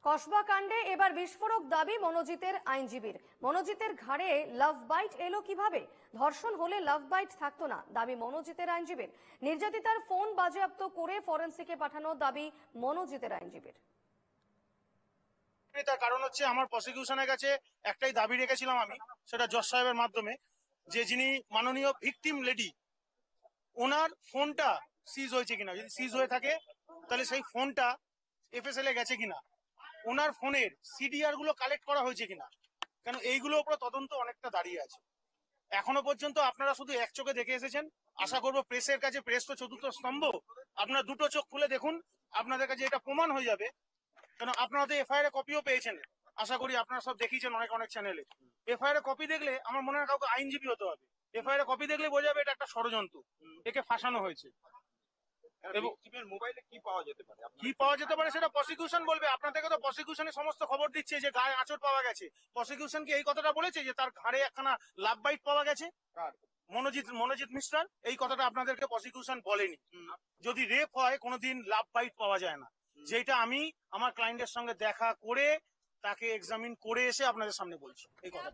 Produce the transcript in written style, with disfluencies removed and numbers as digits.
কসবা কাণ্ডে এবার বিস্ফোরক দাবি মনোজিতের আইনজীবীর। মনোজিতের ঘাড়ে লাভ বাইট এলো কিভাবে? ধর্ষণ হলে লাভ বাইট থাকতো না, দাবি মনোজিতের আইনজীবীর। নির্যাতিতার ফোন বাজেয়াপ্ত করে ফরেনসিকে পাঠানো, দাবি মনোজিতের আইনজীবীর। তার কারণ হচ্ছে আমার প্রসিকিউশনের কাছে একটাই দাবি রেখেছিলাম আমি, সেটা জজ সাহেবের মাধ্যমে, যে যিনি মাননীয় ভিকটিম লেডি, ওনার ফোনটা সিজ হয়েছে কিনা। যদি সিজ হয়ে থাকে তাহলে সেই ফোনটা এফএসএল এ গেছে কিনা, ওনার ফোনের সিডিআর গুলো কালেক্ট করা হয়েছে কিনা, কেন এইগুলোর উপর তদন্ত অনেকটা দাঁড়িয়ে আছে। এখনো পর্যন্ত আপনারা শুধু এক চোখে দেখে এসেছেন। আশা করবো প্রেসের কাছে, প্রেস তো চতুর্থ স্তম্ভ, আপনারা দুটো চোখ খুলে দেখুন, আপনাদের কাছে এটা প্রমাণ হয়ে যাবে। কেন আপনারা তো এফআইআর এর কপিও পেয়েছেন, আশা করি আপনারা সব দেখিয়েছেন অনেক অনেক চ্যানেলে। এফআইআর এর কপি দেখলে আমার মনে হয় কাউকে আইনজীবী হতে হবে। এফআইআর এর কপি দেখলে বোঝা যাবে এটা একটা ষড়যন্ত্র, একে ফাঁসানো হয়েছে। এবং মোবাইলে কি পাওয়া যেতে পারে, কি পাওয়া যেতে পারে সেটা প্রসিকিউশন বলবে। আপনাদেরকে তো প্রসিকিউশনের সমস্ত খবর দিচ্ছে যে গায়ে আঁচড় পাওয়া গেছে। প্রসিকিউশন কি এই কথাটা বলেছে যে তার ঘাড়ে একখানা লাভ বাইট পাওয়া গেছে? মনোজিৎ মিস্টার এই কথাটা আপনাদেরকে প্রসিকিউশন বলেনি। যদি রেপ হয় কোনোদিন লাভ বাইট পাওয়া যায় না, যেটা আমি আমার ক্লায়েন্টের সঙ্গে দেখা করে তাকে এক্সামিন করে এসে আপনাদের সামনে বলছি এই কথা।